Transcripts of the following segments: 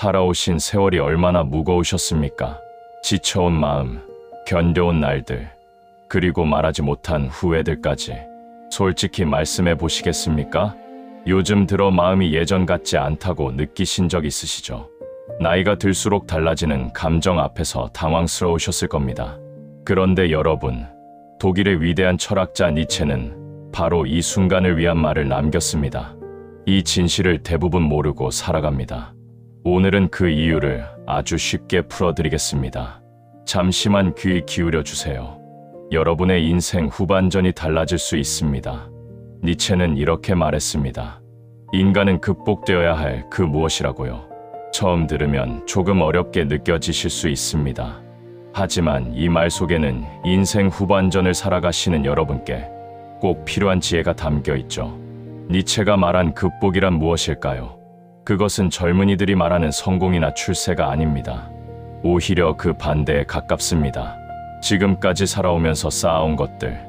살아오신 세월이 얼마나 무거우셨습니까? 지쳐온 마음, 견뎌온 날들, 그리고 말하지 못한 후회들까지 솔직히 말씀해 보시겠습니까? 요즘 들어 마음이 예전 같지 않다고 느끼신 적 있으시죠? 나이가 들수록 달라지는 감정 앞에서 당황스러우셨을 겁니다. 그런데 여러분, 독일의 위대한 철학자 니체는 바로 이 순간을 위한 말을 남겼습니다. 이 진실을 대부분 모르고 살아갑니다. 오늘은 그 이유를 아주 쉽게 풀어드리겠습니다. 잠시만 귀 기울여 주세요. 여러분의 인생 후반전이 달라질 수 있습니다. 니체는 이렇게 말했습니다. 인간은 극복되어야 할 그 무엇이라고요. 처음 들으면 조금 어렵게 느껴지실 수 있습니다. 하지만 이 말 속에는 인생 후반전을 살아가시는 여러분께 꼭 필요한 지혜가 담겨 있죠. 니체가 말한 극복이란 무엇일까요? 그것은 젊은이들이 말하는 성공이나 출세가 아닙니다. 오히려 그 반대에 가깝습니다. 지금까지 살아오면서 쌓아온 것들,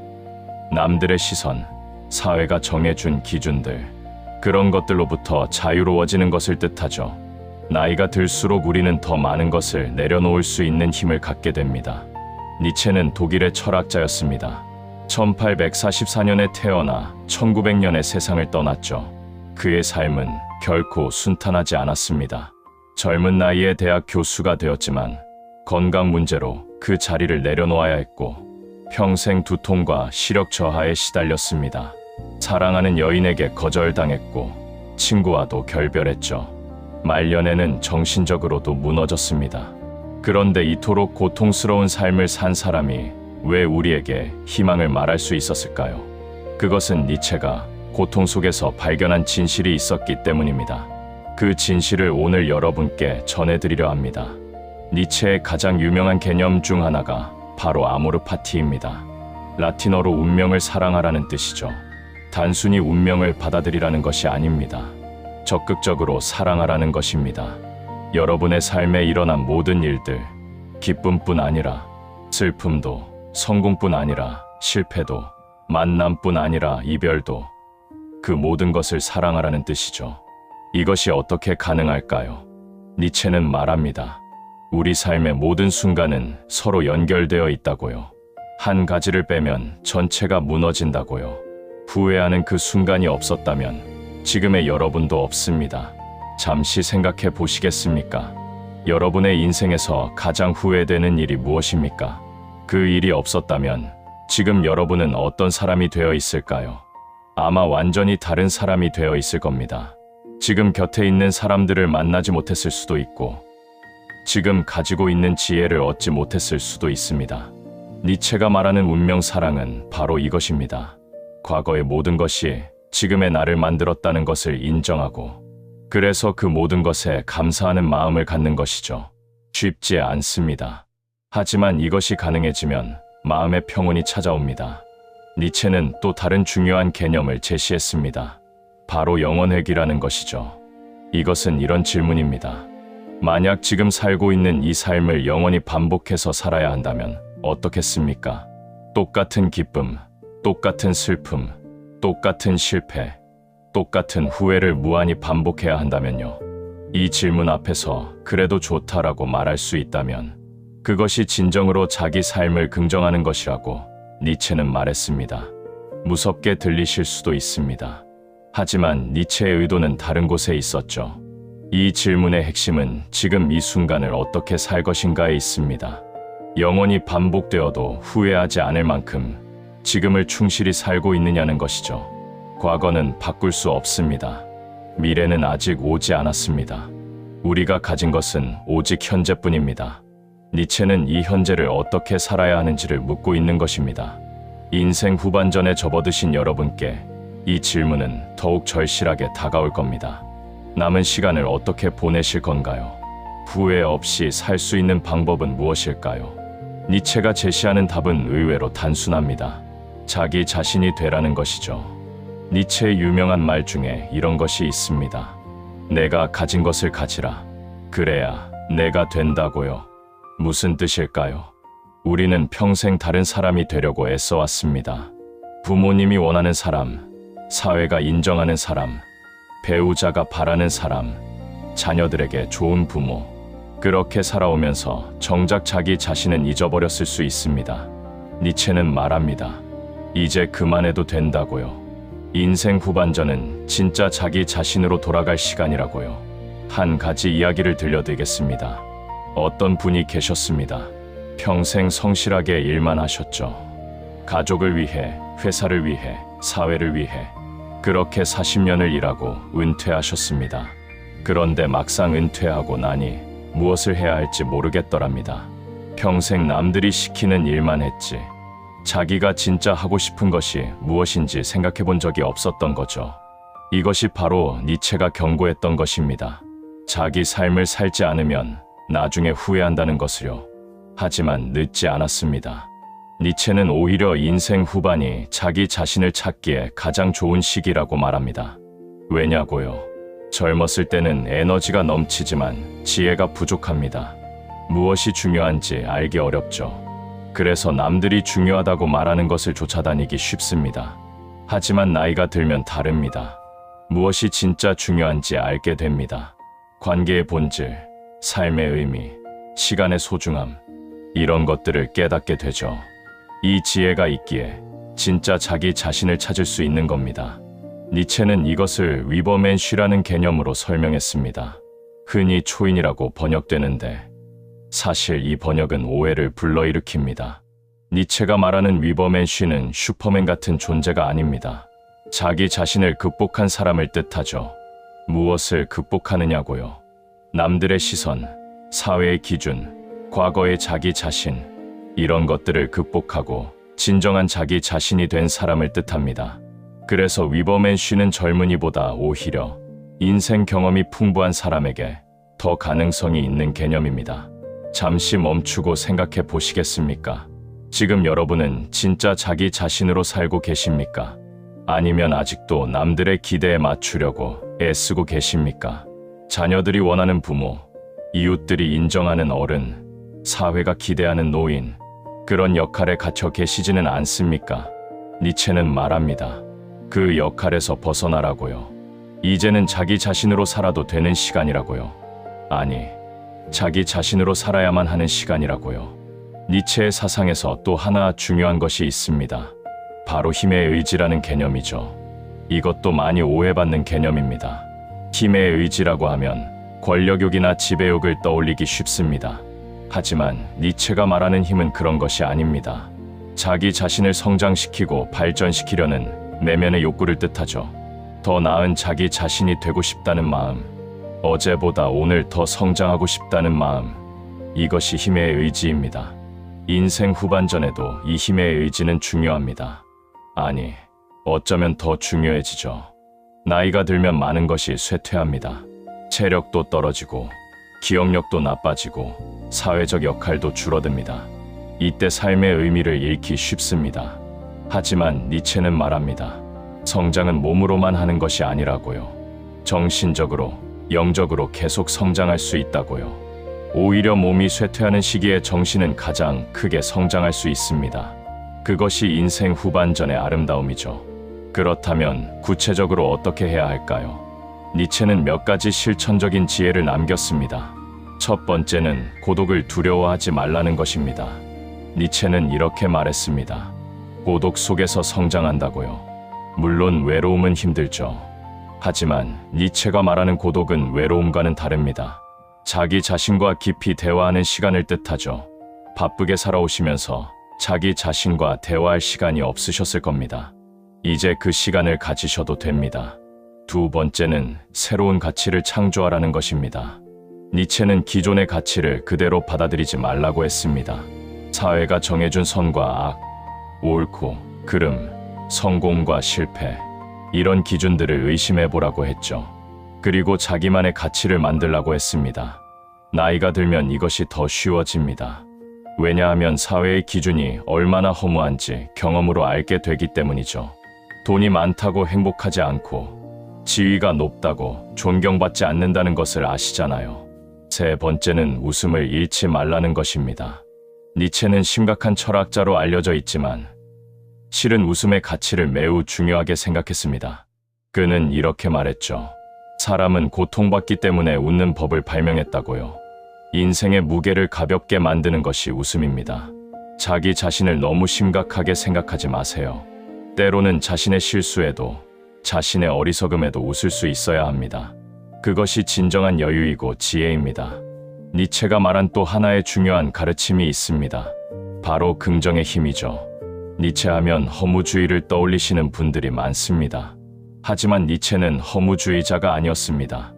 남들의 시선, 사회가 정해준 기준들, 그런 것들로부터 자유로워지는 것을 뜻하죠. 나이가 들수록 우리는 더 많은 것을 내려놓을 수 있는 힘을 갖게 됩니다. 니체는 독일의 철학자였습니다. 1844년에 태어나 1900년에 세상을 떠났죠. 그의 삶은 결코 순탄하지 않았습니다. 젊은 나이에 대학 교수가 되었지만 건강 문제로 그 자리를 내려놓아야 했고 평생 두통과 시력 저하에 시달렸습니다. 사랑하는 여인에게 거절당했고 친구와도 결별했죠. 말년에는 정신적으로도 무너졌습니다. 그런데 이토록 고통스러운 삶을 산 사람이 왜 우리에게 희망을 말할 수 있었을까요? 그것은 니체가 고통 속에서 발견한 진실이 있었기 때문입니다. 그 진실을 오늘 여러분께 전해드리려 합니다. 니체의 가장 유명한 개념 중 하나가 바로 아모르 파티입니다. 라틴어로 운명을 사랑하라는 뜻이죠. 단순히 운명을 받아들이라는 것이 아닙니다. 적극적으로 사랑하라는 것입니다. 여러분의 삶에 일어난 모든 일들, 기쁨뿐 아니라 슬픔도, 성공뿐 아니라 실패도, 만남뿐 아니라 이별도, 그 모든 것을 사랑하라는 뜻이죠. 이것이 어떻게 가능할까요? 니체는 말합니다. 우리 삶의 모든 순간은 서로 연결되어 있다고요. 한 가지를 빼면 전체가 무너진다고요. 후회하는 그 순간이 없었다면 지금의 여러분도 없습니다. 잠시 생각해 보시겠습니까? 여러분의 인생에서 가장 후회되는 일이 무엇입니까? 그 일이 없었다면 지금 여러분은 어떤 사람이 되어 있을까요? 아마 완전히 다른 사람이 되어 있을 겁니다. 지금 곁에 있는 사람들을 만나지 못했을 수도 있고 지금 가지고 있는 지혜를 얻지 못했을 수도 있습니다. 니체가 말하는 운명 사랑은 바로 이것입니다. 과거의 모든 것이 지금의 나를 만들었다는 것을 인정하고 그래서 그 모든 것에 감사하는 마음을 갖는 것이죠. 쉽지 않습니다. 하지만 이것이 가능해지면 마음의 평온이 찾아옵니다. 니체는 또 다른 중요한 개념을 제시했습니다. 바로 영원회귀라는 것이죠. 이것은 이런 질문입니다. 만약 지금 살고 있는 이 삶을 영원히 반복해서 살아야 한다면 어떻겠습니까? 똑같은 기쁨, 똑같은 슬픔, 똑같은 실패, 똑같은 후회를 무한히 반복해야 한다면요. 이 질문 앞에서 그래도 좋다라고 말할 수 있다면 그것이 진정으로 자기 삶을 긍정하는 것이라고 니체는 말했습니다. 무섭게 들리실 수도 있습니다. 하지만 니체의 의도는 다른 곳에 있었죠. 이 질문의 핵심은 지금 이 순간을 어떻게 살 것인가에 있습니다. 영원히 반복되어도 후회하지 않을 만큼 지금을 충실히 살고 있느냐는 것이죠. 과거는 바꿀 수 없습니다. 미래는 아직 오지 않았습니다. 우리가 가진 것은 오직 현재뿐입니다. 니체는 이 현재를 어떻게 살아야 하는지를 묻고 있는 것입니다. 인생 후반전에 접어드신 여러분께 이 질문은 더욱 절실하게 다가올 겁니다. 남은 시간을 어떻게 보내실 건가요? 후회 없이 살 수 있는 방법은 무엇일까요? 니체가 제시하는 답은 의외로 단순합니다. 자기 자신이 되라는 것이죠. 니체의 유명한 말 중에 이런 것이 있습니다. 내가 가진 것을 가지라. 그래야 내가 된다고요. 무슨 뜻일까요? 우리는 평생 다른 사람이 되려고 애써왔습니다. 부모님이 원하는 사람, 사회가 인정하는 사람, 배우자가 바라는 사람, 자녀들에게 좋은 부모. 그렇게 살아오면서 정작 자기 자신은 잊어버렸을 수 있습니다. 니체는 말합니다. 이제 그만해도 된다고요. 인생 후반전은 진짜 자기 자신으로 돌아갈 시간이라고요. 한 가지 이야기를 들려드리겠습니다. 어떤 분이 계셨습니다. 평생 성실하게 일만 하셨죠. 가족을 위해, 회사를 위해, 사회를 위해 그렇게 40년을 일하고 은퇴하셨습니다. 그런데 막상 은퇴하고 나니 무엇을 해야 할지 모르겠더랍니다. 평생 남들이 시키는 일만 했지 자기가 진짜 하고 싶은 것이 무엇인지 생각해 본 적이 없었던 거죠. 이것이 바로 니체가 경고했던 것입니다. 자기 삶을 살지 않으면 나중에 후회한다는 것을요. 하지만 늦지 않았습니다. 니체는 오히려 인생 후반이 자기 자신을 찾기에 가장 좋은 시기라고 말합니다. 왜냐고요? 젊었을 때는 에너지가 넘치지만 지혜가 부족합니다. 무엇이 중요한지 알기 어렵죠. 그래서 남들이 중요하다고 말하는 것을 쫓아다니기 쉽습니다. 하지만 나이가 들면 다릅니다. 무엇이 진짜 중요한지 알게 됩니다. 관계의 본질, 삶의 의미, 시간의 소중함, 이런 것들을 깨닫게 되죠. 이 지혜가 있기에 진짜 자기 자신을 찾을 수 있는 겁니다. 니체는 이것을 위버맨쉬라는 개념으로 설명했습니다. 흔히 초인이라고 번역되는데 사실 이 번역은 오해를 불러일으킵니다. 니체가 말하는 위버맨쉬는 슈퍼맨 같은 존재가 아닙니다. 자기 자신을 극복한 사람을 뜻하죠. 무엇을 극복하느냐고요? 남들의 시선, 사회의 기준, 과거의 자기 자신, 이런 것들을 극복하고 진정한 자기 자신이 된 사람을 뜻합니다. 그래서 위버맨쉬는 젊은이보다 오히려 인생 경험이 풍부한 사람에게 더 가능성이 있는 개념입니다. 잠시 멈추고 생각해 보시겠습니까? 지금 여러분은 진짜 자기 자신으로 살고 계십니까? 아니면 아직도 남들의 기대에 맞추려고 애쓰고 계십니까? 자녀들이 원하는 부모, 이웃들이 인정하는 어른, 사회가 기대하는 노인, 그런 역할에 갇혀 계시지는 않습니까? 니체는 말합니다. 그 역할에서 벗어나라고요. 이제는 자기 자신으로 살아도 되는 시간이라고요. 아니, 자기 자신으로 살아야만 하는 시간이라고요. 니체의 사상에서 또 하나 중요한 것이 있습니다. 바로 힘의 의지라는 개념이죠. 이것도 많이 오해받는 개념입니다. 힘의 의지라고 하면 권력욕이나 지배욕을 떠올리기 쉽습니다. 하지만 니체가 말하는 힘은 그런 것이 아닙니다. 자기 자신을 성장시키고 발전시키려는 내면의 욕구를 뜻하죠. 더 나은 자기 자신이 되고 싶다는 마음, 어제보다 오늘 더 성장하고 싶다는 마음, 이것이 힘의 의지입니다. 인생 후반전에도 이 힘의 의지는 중요합니다. 아니, 어쩌면 더 중요해지죠. 나이가 들면 많은 것이 쇠퇴합니다. 체력도 떨어지고, 기억력도 나빠지고, 사회적 역할도 줄어듭니다. 이때 삶의 의미를 잃기 쉽습니다. 하지만 니체는 말합니다. 성장은 몸으로만 하는 것이 아니라고요. 정신적으로, 영적으로 계속 성장할 수 있다고요. 오히려 몸이 쇠퇴하는 시기에 정신은 가장 크게 성장할 수 있습니다. 그것이 인생 후반전의 아름다움이죠. 그렇다면 구체적으로 어떻게 해야 할까요? 니체는 몇 가지 실천적인 지혜를 남겼습니다. 첫 번째는 고독을 두려워하지 말라는 것입니다. 니체는 이렇게 말했습니다. 고독 속에서 성장한다고요. 물론 외로움은 힘들죠. 하지만 니체가 말하는 고독은 외로움과는 다릅니다. 자기 자신과 깊이 대화하는 시간을 뜻하죠. 바쁘게 살아오시면서 자기 자신과 대화할 시간이 없으셨을 겁니다. 이제 그 시간을 가지셔도 됩니다. 두 번째는 새로운 가치를 창조하라는 것입니다. 니체는 기존의 가치를 그대로 받아들이지 말라고 했습니다. 사회가 정해준 선과 악, 옳고 그름, 성공과 실패, 이런 기준들을 의심해보라고 했죠. 그리고 자기만의 가치를 만들라고 했습니다. 나이가 들면 이것이 더 쉬워집니다. 왜냐하면 사회의 기준이 얼마나 허무한지 경험으로 알게 되기 때문이죠. 돈이 많다고 행복하지 않고 지위가 높다고 존경받지 않는다는 것을 아시잖아요. 세 번째는 웃음을 잃지 말라는 것입니다. 니체는 심각한 철학자로 알려져 있지만 실은 웃음의 가치를 매우 중요하게 생각했습니다. 그는 이렇게 말했죠. 사람은 고통받기 때문에 웃는 법을 발명했다고요. 인생의 무게를 가볍게 만드는 것이 웃음입니다. 자기 자신을 너무 심각하게 생각하지 마세요. 때로는 자신의 실수에도, 자신의 어리석음에도 웃을 수 있어야 합니다. 그것이 진정한 여유이고 지혜입니다. 니체가 말한 또 하나의 중요한 가르침이 있습니다. 바로 긍정의 힘이죠. 니체 하면 허무주의를 떠올리시는 분들이 많습니다. 하지만 니체는 허무주의자가 아니었습니다.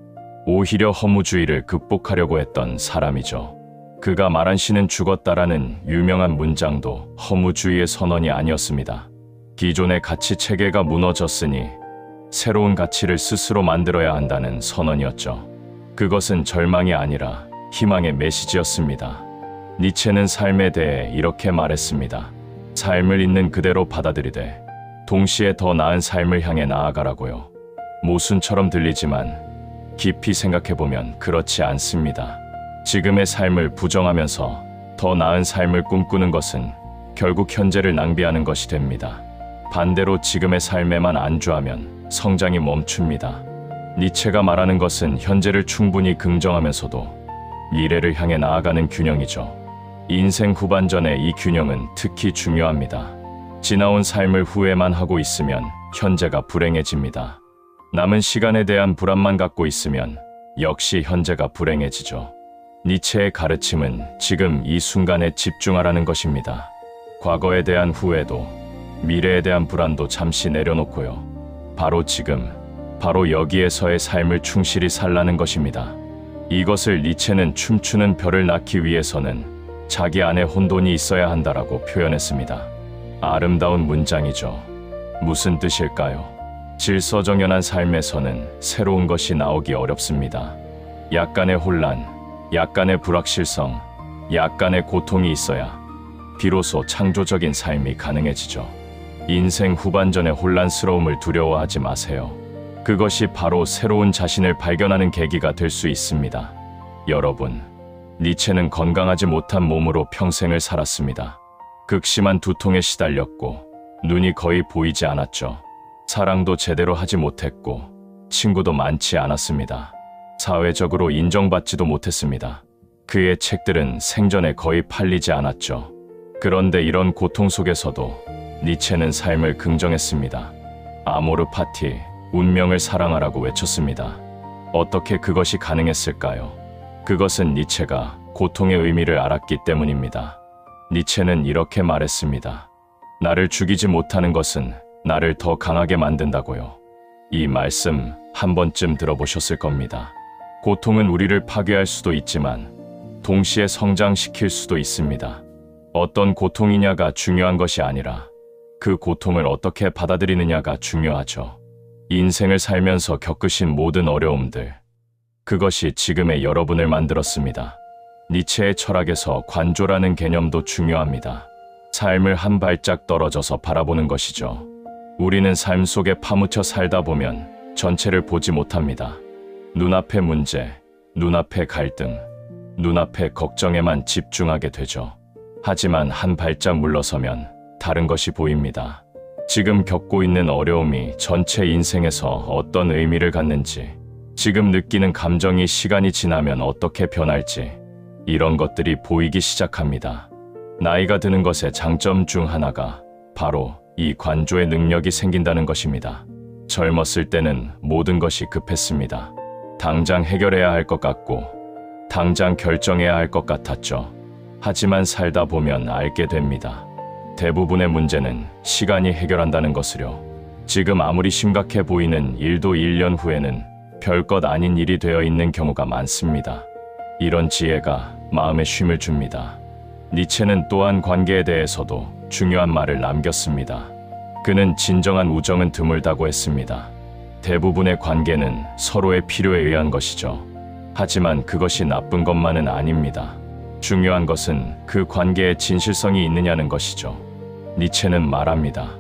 오히려 허무주의를 극복하려고 했던 사람이죠. 그가 말한 신은 죽었다라는 유명한 문장도 허무주의의 선언이 아니었습니다. 기존의 가치 체계가 무너졌으니 새로운 가치를 스스로 만들어야 한다는 선언이었죠. 그것은 절망이 아니라 희망의 메시지였습니다. 니체는 삶에 대해 이렇게 말했습니다. 삶을 있는 그대로 받아들이되 동시에 더 나은 삶을 향해 나아가라고요. 모순처럼 들리지만 깊이 생각해보면 그렇지 않습니다. 지금의 삶을 부정하면서 더 나은 삶을 꿈꾸는 것은 결국 현재를 낭비하는 것이 됩니다. 반대로 지금의 삶에만 안주하면 성장이 멈춥니다. 니체가 말하는 것은 현재를 충분히 긍정하면서도 미래를 향해 나아가는 균형이죠. 인생 후반전의 이 균형은 특히 중요합니다. 지나온 삶을 후회만 하고 있으면 현재가 불행해집니다. 남은 시간에 대한 불안만 갖고 있으면 역시 현재가 불행해지죠. 니체의 가르침은 지금 이 순간에 집중하라는 것입니다. 과거에 대한 후회도, 미래에 대한 불안도 잠시 내려놓고요. 바로 지금, 바로 여기에서의 삶을 충실히 살라는 것입니다. 이것을 니체는 춤추는 별을 낳기 위해서는 자기 안에 혼돈이 있어야 한다라고 표현했습니다. 아름다운 문장이죠. 무슨 뜻일까요? 질서정연한 삶에서는 새로운 것이 나오기 어렵습니다. 약간의 혼란, 약간의 불확실성, 약간의 고통이 있어야 비로소 창조적인 삶이 가능해지죠. 인생 후반전의 혼란스러움을 두려워하지 마세요. 그것이 바로 새로운 자신을 발견하는 계기가 될 수 있습니다. 여러분, 니체는 건강하지 못한 몸으로 평생을 살았습니다. 극심한 두통에 시달렸고 눈이 거의 보이지 않았죠. 사랑도 제대로 하지 못했고 친구도 많지 않았습니다. 사회적으로 인정받지도 못했습니다. 그의 책들은 생전에 거의 팔리지 않았죠. 그런데 이런 고통 속에서도 니체는 삶을 긍정했습니다. 아모르 파티, 운명을 사랑하라고 외쳤습니다. 어떻게 그것이 가능했을까요? 그것은 니체가 고통의 의미를 알았기 때문입니다. 니체는 이렇게 말했습니다. 나를 죽이지 못하는 것은 나를 더 강하게 만든다고요. 이 말씀 한 번쯤 들어보셨을 겁니다. 고통은 우리를 파괴할 수도 있지만 동시에 성장시킬 수도 있습니다. 어떤 고통이냐가 중요한 것이 아니라 그 고통을 어떻게 받아들이느냐가 중요하죠. 인생을 살면서 겪으신 모든 어려움들, 그것이 지금의 여러분을 만들었습니다. 니체의 철학에서 관조라는 개념도 중요합니다. 삶을 한 발짝 떨어져서 바라보는 것이죠. 우리는 삶 속에 파묻혀 살다 보면 전체를 보지 못합니다. 눈앞의 문제, 눈앞의 갈등, 눈앞의 걱정에만 집중하게 되죠. 하지만 한 발짝 물러서면 다른 것이 보입니다. 지금 겪고 있는 어려움이 전체 인생에서 어떤 의미를 갖는지, 지금 느끼는 감정이 시간이 지나면 어떻게 변할지, 이런 것들이 보이기 시작합니다. 나이가 드는 것의 장점 중 하나가 바로 이 관조의 능력이 생긴다는 것입니다. 젊었을 때는 모든 것이 급했습니다. 당장 해결해야 할 것 같고 당장 결정해야 할 것 같았죠. 하지만 살다 보면 알게 됩니다. 대부분의 문제는 시간이 해결한다는 것을요. 지금 아무리 심각해 보이는 일도 1년 후에는 별것 아닌 일이 되어 있는 경우가 많습니다. 이런 지혜가 마음에 쉼을 줍니다. 니체는 또한 관계에 대해서도 중요한 말을 남겼습니다. 그는 진정한 우정은 드물다고 했습니다. 대부분의 관계는 서로의 필요에 의한 것이죠. 하지만 그것이 나쁜 것만은 아닙니다. 중요한 것은 그 관계에 진실성이 있느냐는 것이죠. 니체는 말합니다.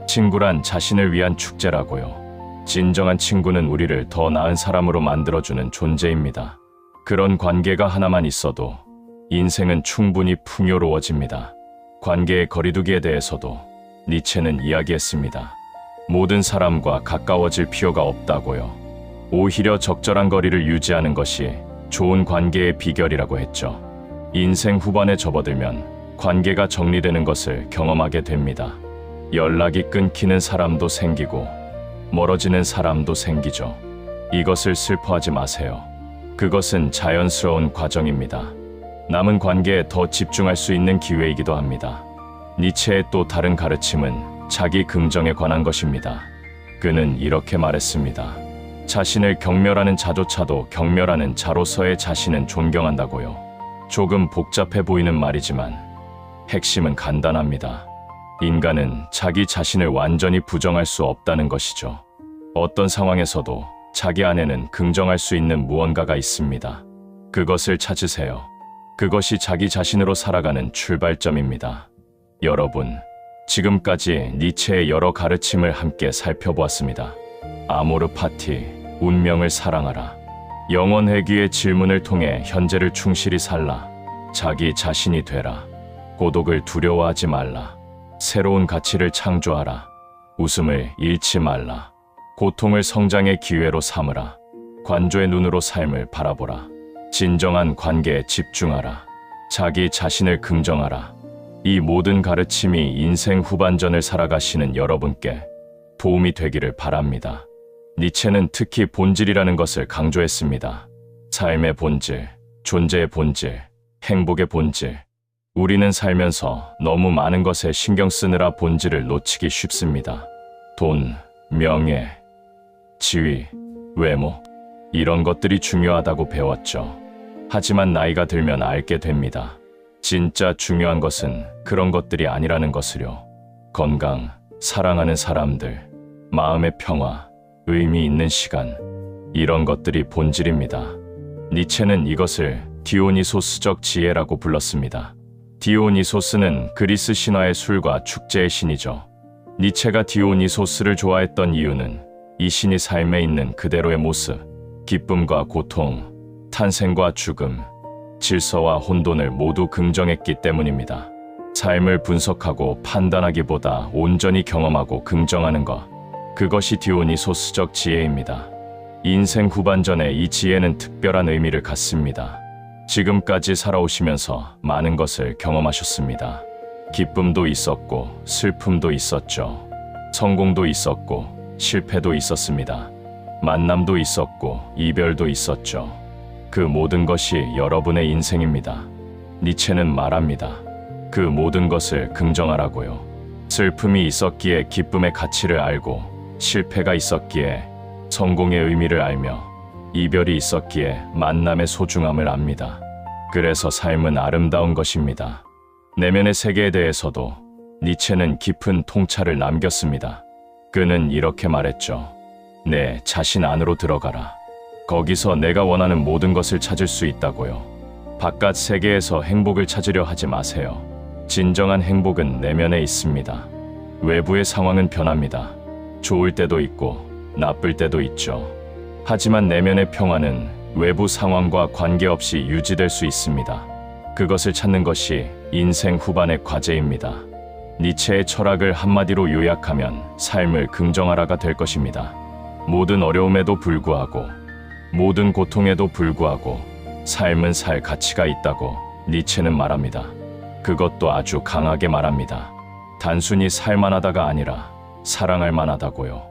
친구란 자신을 위한 축제라고요. 진정한 친구는 우리를 더 나은 사람으로 만들어주는 존재입니다. 그런 관계가 하나만 있어도 인생은 충분히 풍요로워집니다. 관계의 거리두기에 대해서도 니체는 이야기했습니다. 모든 사람과 가까워질 필요가 없다고요. 오히려 적절한 거리를 유지하는 것이 좋은 관계의 비결이라고 했죠. 인생 후반에 접어들면 관계가 정리되는 것을 경험하게 됩니다. 연락이 끊기는 사람도 생기고 멀어지는 사람도 생기죠. 이것을 슬퍼하지 마세요. 그것은 자연스러운 과정입니다. 남은 관계에 더 집중할 수 있는 기회이기도 합니다. 니체의 또 다른 가르침은 자기 긍정에 관한 것입니다. 그는 이렇게 말했습니다. 자신을 경멸하는 자조차도 경멸하는 자로서의 자신은 존경한다고요. 조금 복잡해 보이는 말이지만 핵심은 간단합니다. 인간은 자기 자신을 완전히 부정할 수 없다는 것이죠. 어떤 상황에서도 자기 안에는 긍정할 수 있는 무언가가 있습니다. 그것을 찾으세요. 그것이 자기 자신으로 살아가는 출발점입니다. 여러분, 지금까지 니체의 여러 가르침을 함께 살펴보았습니다. 아모르 파티, 운명을 사랑하라. 영원 회귀의 질문을 통해 현재를 충실히 살라. 자기 자신이 되라. 고독을 두려워하지 말라. 새로운 가치를 창조하라. 웃음을 잃지 말라. 고통을 성장의 기회로 삼으라. 관조의 눈으로 삶을 바라보라. 진정한 관계에 집중하라. 자기 자신을 긍정하라. 이 모든 가르침이 인생 후반전을 살아가시는 여러분께 도움이 되기를 바랍니다. 니체는 특히 본질이라는 것을 강조했습니다. 삶의 본질, 존재의 본질, 행복의 본질. 우리는 살면서 너무 많은 것에 신경 쓰느라 본질을 놓치기 쉽습니다. 돈, 명예, 지위, 외모, 이런 것들이 중요하다고 배웠죠. 하지만 나이가 들면 알게 됩니다. 진짜 중요한 것은 그런 것들이 아니라는 것을요. 건강, 사랑하는 사람들, 마음의 평화, 의미 있는 시간, 이런 것들이 본질입니다. 니체는 이것을 디오니소스적 지혜라고 불렀습니다. 디오니소스는 그리스 신화의 술과 축제의 신이죠. 니체가 디오니소스를 좋아했던 이유는 이 신이 삶에 있는 그대로의 모습, 기쁨과 고통, 탄생과 죽음, 질서와 혼돈을 모두 긍정했기 때문입니다. 삶을 분석하고 판단하기보다 온전히 경험하고 긍정하는 것, 그것이 디오니소스적 지혜입니다. 인생 후반전에 이 지혜는 특별한 의미를 갖습니다. 지금까지 살아오시면서 많은 것을 경험하셨습니다. 기쁨도 있었고 슬픔도 있었죠. 성공도 있었고 실패도 있었습니다. 만남도 있었고 이별도 있었죠. 그 모든 것이 여러분의 인생입니다. 니체는 말합니다. 그 모든 것을 긍정하라고요. 슬픔이 있었기에 기쁨의 가치를 알고, 실패가 있었기에 성공의 의미를 알며, 이별이 있었기에 만남의 소중함을 압니다. 그래서 삶은 아름다운 것입니다. 내면의 세계에 대해서도 니체는 깊은 통찰을 남겼습니다. 그는 이렇게 말했죠. 내 자신 안으로 들어가라. 거기서 내가 원하는 모든 것을 찾을 수 있다고요. 바깥 세계에서 행복을 찾으려 하지 마세요. 진정한 행복은 내면에 있습니다. 외부의 상황은 변합니다. 좋을 때도 있고 나쁠 때도 있죠. 하지만 내면의 평화는 외부 상황과 관계없이 유지될 수 있습니다. 그것을 찾는 것이 인생 후반의 과제입니다. 니체의 철학을 한마디로 요약하면 삶을 긍정하라가 될 것입니다. 모든 어려움에도 불구하고, 모든 고통에도 불구하고 삶은 살 가치가 있다고 니체는 말합니다. 그것도 아주 강하게 말합니다. 단순히 살만하다가 아니라 사랑할 만하다고요.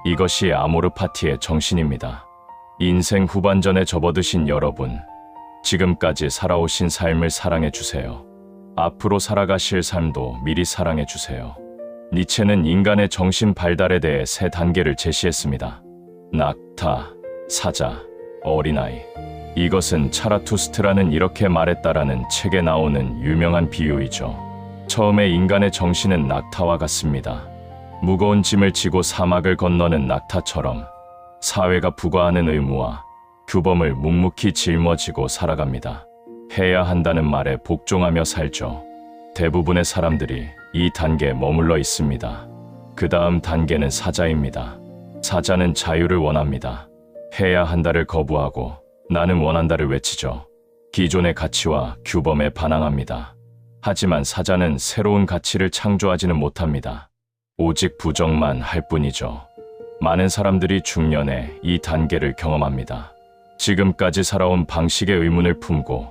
이것이 아모르 파티의 정신입니다. 인생 후반전에 접어드신 여러분, 지금까지 살아오신 삶을 사랑해 주세요. 앞으로 살아가실 삶도 미리 사랑해 주세요. 니체는 인간의 정신 발달에 대해 세 단계를 제시했습니다. 낙타, 사자, 어린아이. 이것은 차라투스트라는 이렇게 말했다라는 책에 나오는 유명한 비유이죠. 처음에 인간의 정신은 낙타와 같습니다. 무거운 짐을 지고 사막을 건너는 낙타처럼 사회가 부과하는 의무와 규범을 묵묵히 짊어지고 살아갑니다. 해야 한다는 말에 복종하며 살죠. 대부분의 사람들이 이 단계에 머물러 있습니다. 그 다음 단계는 사자입니다. 사자는 자유를 원합니다. 해야 한다를 거부하고 나는 원한다를 외치죠. 기존의 가치와 규범에 반항합니다. 하지만 사자는 새로운 가치를 창조하지는 못합니다. 오직 부정만 할 뿐이죠. 많은 사람들이 중년에 이 단계를 경험합니다. 지금까지 살아온 방식의 의문을 품고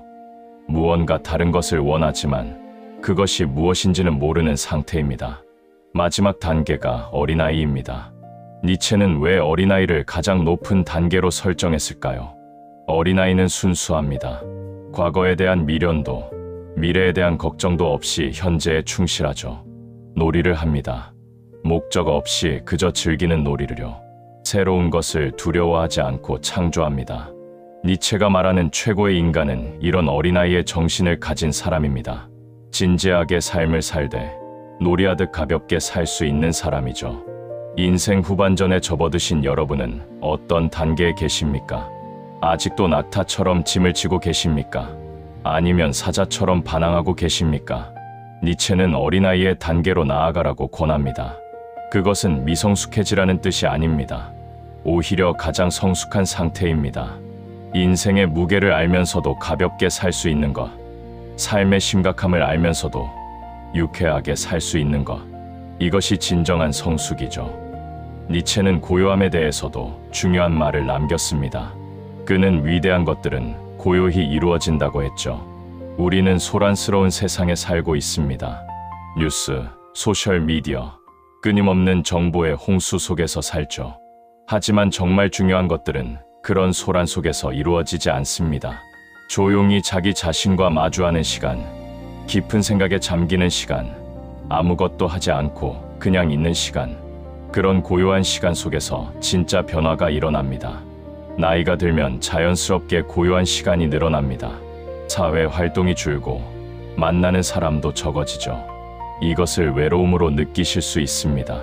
무언가 다른 것을 원하지만 그것이 무엇인지는 모르는 상태입니다. 마지막 단계가 어린아이입니다. 니체는 왜 어린아이를 가장 높은 단계로 설정했을까요? 어린아이는 순수합니다. 과거에 대한 미련도, 미래에 대한 걱정도 없이 현재에 충실하죠. 놀이를 합니다. 목적 없이 그저 즐기는 놀이를요. 새로운 것을 두려워하지 않고 창조합니다. 니체가 말하는 최고의 인간은 이런 어린아이의 정신을 가진 사람입니다. 진지하게 삶을 살되 놀이하듯 가볍게 살 수 있는 사람이죠. 인생 후반전에 접어드신 여러분은 어떤 단계에 계십니까? 아직도 낙타처럼 짐을 지고 계십니까? 아니면 사자처럼 반항하고 계십니까? 니체는 어린아이의 단계로 나아가라고 권합니다. 그것은 미성숙해지라는 뜻이 아닙니다. 오히려 가장 성숙한 상태입니다. 인생의 무게를 알면서도 가볍게 살 수 있는 것, 삶의 심각함을 알면서도 유쾌하게 살 수 있는 것, 이것이 진정한 성숙이죠. 니체는 고요함에 대해서도 중요한 말을 남겼습니다. 그는 위대한 것들은 고요히 이루어진다고 했죠. 우리는 소란스러운 세상에 살고 있습니다. 뉴스, 소셜미디어, 끊임없는 정보의 홍수 속에서 살죠. 하지만 정말 중요한 것들은 그런 소란 속에서 이루어지지 않습니다. 조용히 자기 자신과 마주하는 시간, 깊은 생각에 잠기는 시간, 아무것도 하지 않고 그냥 있는 시간, 그런 고요한 시간 속에서 진짜 변화가 일어납니다. 나이가 들면 자연스럽게 고요한 시간이 늘어납니다. 사회 활동이 줄고 만나는 사람도 적어지죠. 이것을 외로움으로 느끼실 수 있습니다.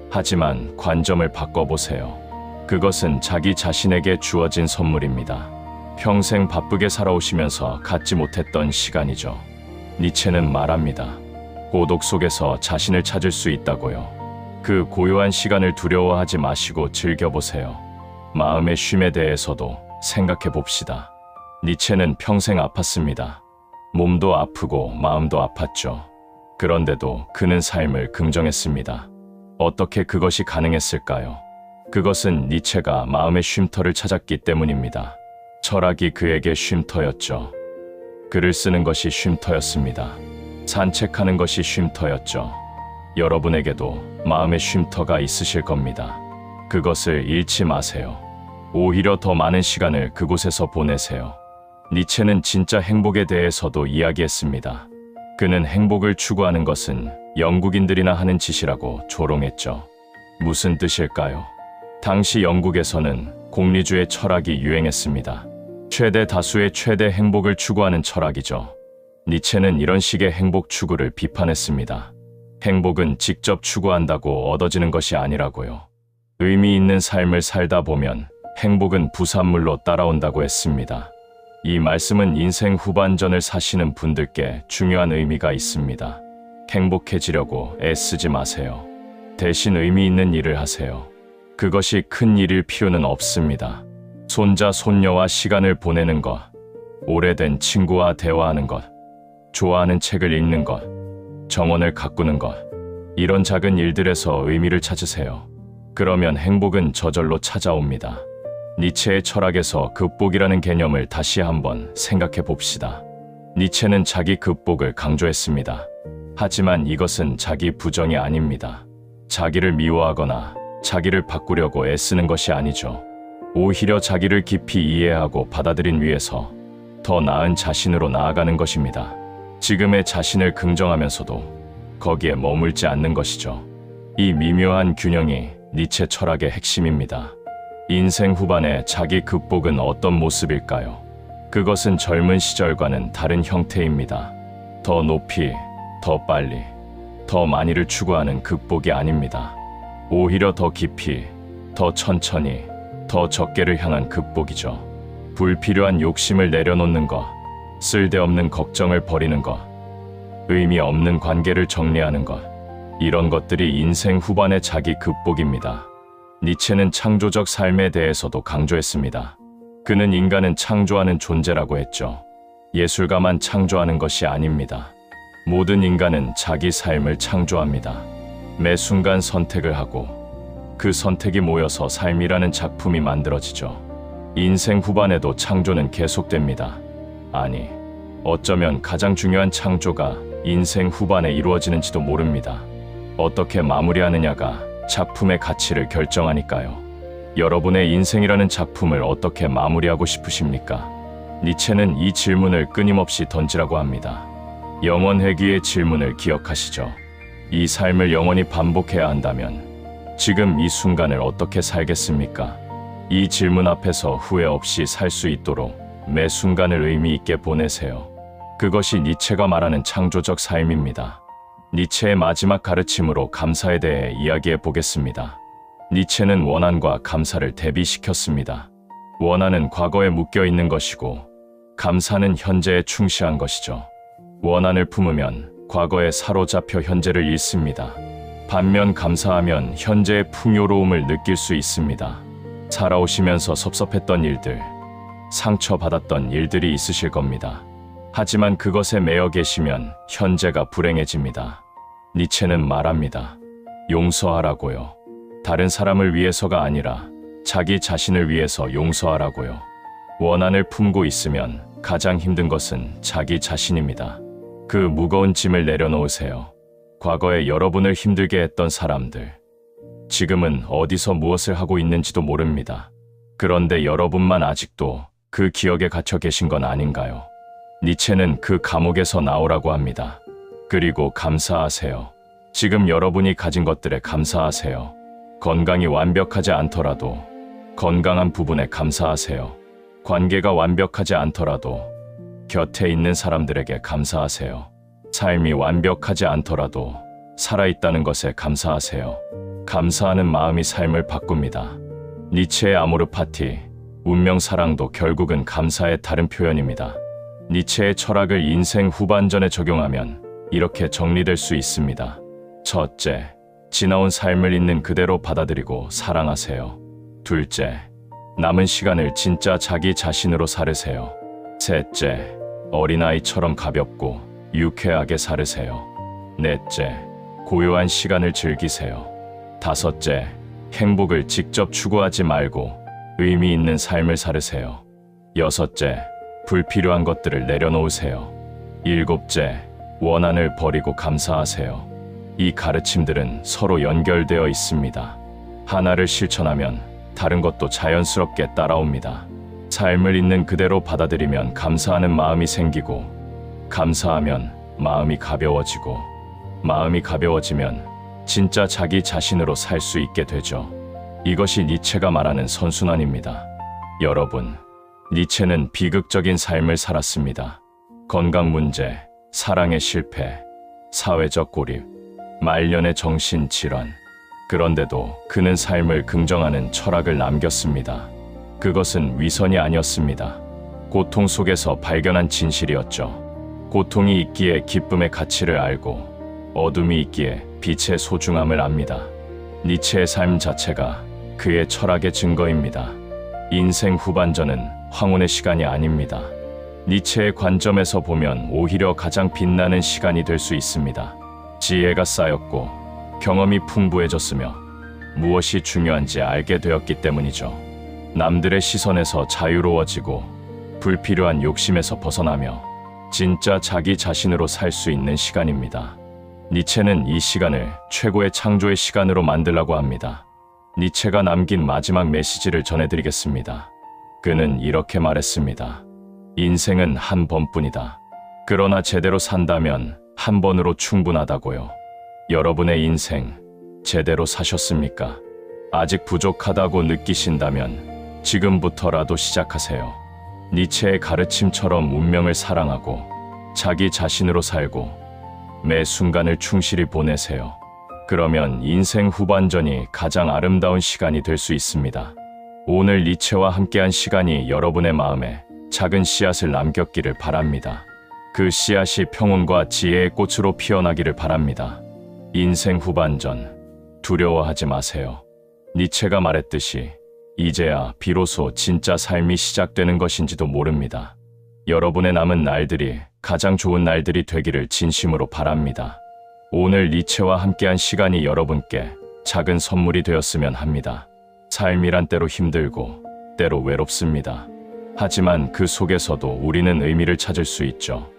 하지만 관점을 바꿔보세요. 그것은 자기 자신에게 주어진 선물입니다. 평생 바쁘게 살아오시면서 갖지 못했던 시간이죠. 니체는 말합니다. 고독 속에서 자신을 찾을 수 있다고요. 그 고요한 시간을 두려워하지 마시고 즐겨보세요. 마음의 쉼에 대해서도 생각해 봅시다. 니체는 평생 아팠습니다. 몸도 아프고 마음도 아팠죠. 그런데도 그는 삶을 긍정했습니다. 어떻게 그것이 가능했을까요? 그것은 니체가 마음의 쉼터를 찾았기 때문입니다. 철학이 그에게 쉼터였죠. 글을 쓰는 것이 쉼터였습니다. 산책하는 것이 쉼터였죠. 여러분에게도 마음의 쉼터가 있으실 겁니다. 그것을 잃지 마세요. 오히려 더 많은 시간을 그곳에서 보내세요. 니체는 진짜 행복에 대해서도 이야기했습니다. 그는 행복을 추구하는 것은 영국인들이나 하는 짓이라고 조롱했죠. 무슨 뜻일까요? 당시 영국에서는 공리주의 철학이 유행했습니다. 최대 다수의 최대 행복을 추구하는 철학이죠. 니체는 이런 식의 행복 추구를 비판했습니다. 행복은 직접 추구한다고 얻어지는 것이 아니라고요. 의미 있는 삶을 살다 보면 행복은 부산물로 따라온다고 했습니다. 이 말씀은 인생 후반전을 사시는 분들께 중요한 의미가 있습니다. 행복해지려고 애쓰지 마세요. 대신 의미 있는 일을 하세요. 그것이 큰 일일 필요는 없습니다. 손자, 손녀와 시간을 보내는 것, 오래된 친구와 대화하는 것, 좋아하는 책을 읽는 것, 정원을 가꾸는 것, 이런 작은 일들에서 의미를 찾으세요. 그러면 행복은 저절로 찾아옵니다. 니체의 철학에서 극복이라는 개념을 다시 한번 생각해 봅시다. 니체는 자기 극복을 강조했습니다. 하지만 이것은 자기 부정이 아닙니다. 자기를 미워하거나 자기를 바꾸려고 애쓰는 것이 아니죠. 오히려 자기를 깊이 이해하고 받아들인 위에서 더 나은 자신으로 나아가는 것입니다. 지금의 자신을 긍정하면서도 거기에 머물지 않는 것이죠. 이 미묘한 균형이 니체 철학의 핵심입니다. 인생 후반에 자기 극복은 어떤 모습일까요? 그것은 젊은 시절과는 다른 형태입니다. 더 높이, 더 빨리, 더 많이를 추구하는 극복이 아닙니다. 오히려 더 깊이, 더 천천히, 더 적게를 향한 극복이죠. 불필요한 욕심을 내려놓는 것, 쓸데없는 걱정을 버리는 것, 의미 없는 관계를 정리하는 것, 이런 것들이 인생 후반의 자기 극복입니다. 니체는 창조적 삶에 대해서도 강조했습니다. 그는 인간은 창조하는 존재라고 했죠. 예술가만 창조하는 것이 아닙니다. 모든 인간은 자기 삶을 창조합니다. 매 순간 선택을 하고 그 선택이 모여서 삶이라는 작품이 만들어지죠. 인생 후반에도 창조는 계속됩니다. 아니, 어쩌면 가장 중요한 창조가 인생 후반에 이루어지는지도 모릅니다. 어떻게 마무리하느냐가 작품의 가치를 결정하니까요. 여러분의 인생이라는 작품을 어떻게 마무리하고 싶으십니까? 니체는 이 질문을 끊임없이 던지라고 합니다. 영원 회귀의 질문을 기억하시죠? 이 삶을 영원히 반복해야 한다면 지금 이 순간을 어떻게 살겠습니까? 이 질문 앞에서 후회 없이 살 수 있도록 매 순간을 의미 있게 보내세요. 그것이 니체가 말하는 창조적 삶입니다. 니체의 마지막 가르침으로 감사에 대해 이야기해 보겠습니다. 니체는 원한과 감사를 대비시켰습니다. 원한은 과거에 묶여 있는 것이고 감사는 현재에 충실한 것이죠. 원한을 품으면 과거에 사로잡혀 현재를 잃습니다. 반면 감사하면 현재의 풍요로움을 느낄 수 있습니다. 살아오시면서 섭섭했던 일들, 상처받았던 일들이 있으실 겁니다. 하지만 그것에 매여 계시면 현재가 불행해집니다. 니체는 말합니다. 용서하라고요. 다른 사람을 위해서가 아니라 자기 자신을 위해서 용서하라고요. 원한을 품고 있으면 가장 힘든 것은 자기 자신입니다. 그 무거운 짐을 내려놓으세요. 과거에 여러분을 힘들게 했던 사람들, 지금은 어디서 무엇을 하고 있는지도 모릅니다. 그런데 여러분만 아직도 그 기억에 갇혀 계신 건 아닌가요? 니체는 그 감옥에서 나오라고 합니다. 그리고 감사하세요. 지금 여러분이 가진 것들에 감사하세요. 건강이 완벽하지 않더라도 건강한 부분에 감사하세요. 관계가 완벽하지 않더라도 곁에 있는 사람들에게 감사하세요. 삶이 완벽하지 않더라도 살아있다는 것에 감사하세요. 감사하는 마음이 삶을 바꿉니다. 니체의 아모르 파티, 운명 사랑도 결국은 감사의 다른 표현입니다. 니체의 철학을 인생 후반전에 적용하면 이렇게 정리될 수 있습니다. 첫째, 지나온 삶을 있는 그대로 받아들이고 사랑하세요. 둘째, 남은 시간을 진짜 자기 자신으로 살으세요. 셋째, 어린아이처럼 가볍고 유쾌하게 살으세요. 넷째, 고요한 시간을 즐기세요. 다섯째, 행복을 직접 추구하지 말고 의미 있는 삶을 살으세요. 여섯째, 불필요한 것들을 내려놓으세요. 일곱째, 원한을 버리고 감사하세요. 이 가르침들은 서로 연결되어 있습니다. 하나를 실천하면 다른 것도 자연스럽게 따라옵니다. 삶을 있는 그대로 받아들이면 감사하는 마음이 생기고, 감사하면 마음이 가벼워지고, 마음이 가벼워지면 진짜 자기 자신으로 살 수 있게 되죠. 이것이 니체가 말하는 선순환입니다. 여러분, 니체는 비극적인 삶을 살았습니다. 건강 문제, 사랑의 실패, 사회적 고립, 말년의 정신질환. 그런데도 그는 삶을 긍정하는 철학을 남겼습니다. 그것은 위선이 아니었습니다. 고통 속에서 발견한 진실이었죠. 고통이 있기에 기쁨의 가치를 알고 어둠이 있기에 빛의 소중함을 압니다. 니체의 삶 자체가 그의 철학의 증거입니다. 인생 후반전은 황혼의 시간이 아닙니다. 니체의 관점에서 보면 오히려 가장 빛나는 시간이 될 수 있습니다. 지혜가 쌓였고 경험이 풍부해졌으며 무엇이 중요한지 알게 되었기 때문이죠. 남들의 시선에서 자유로워지고 불필요한 욕심에서 벗어나며 진짜 자기 자신으로 살 수 있는 시간입니다. 니체는 이 시간을 최고의 창조의 시간으로 만들라고 합니다. 니체가 남긴 마지막 메시지를 전해드리겠습니다. 그는 이렇게 말했습니다. 인생은 한 번뿐이다. 그러나 제대로 산다면 한 번으로 충분하다고요. 여러분의 인생 제대로 사셨습니까? 아직 부족하다고 느끼신다면 지금부터라도 시작하세요. 니체의 가르침처럼 운명을 사랑하고 자기 자신으로 살고 매 순간을 충실히 보내세요. 그러면 인생 후반전이 가장 아름다운 시간이 될 수 있습니다. 오늘 니체와 함께한 시간이 여러분의 마음에 작은 씨앗을 남겼기를 바랍니다. 그 씨앗이 평온과 지혜의 꽃으로 피어나기를 바랍니다. 인생 후반전, 두려워하지 마세요. 니체가 말했듯이 이제야 비로소 진짜 삶이 시작되는 것인지도 모릅니다. 여러분의 남은 날들이 가장 좋은 날들이 되기를 진심으로 바랍니다. 오늘 니체와 함께한 시간이 여러분께 작은 선물이 되었으면 합니다. 삶이란 때로 힘들고 때로 외롭습니다. 하지만 그 속에서도 우리는 의미를 찾을 수 있죠.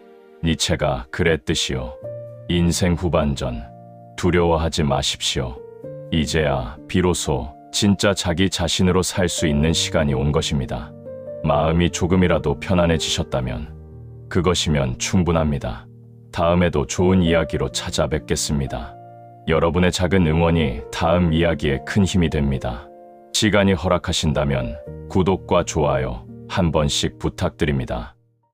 니체가 그랬듯이요. 인생 후반전, 두려워하지 마십시오. 이제야 비로소 진짜 자기 자신으로 살 수 있는 시간이 온 것입니다. 마음이 조금이라도 편안해지셨다면 그것이면 충분합니다. 다음에도 좋은 이야기로 찾아뵙겠습니다. 여러분의 작은 응원이 다음 이야기에 큰 힘이 됩니다. 시간이 허락하신다면 구독과 좋아요 한 번씩 부탁드립니다.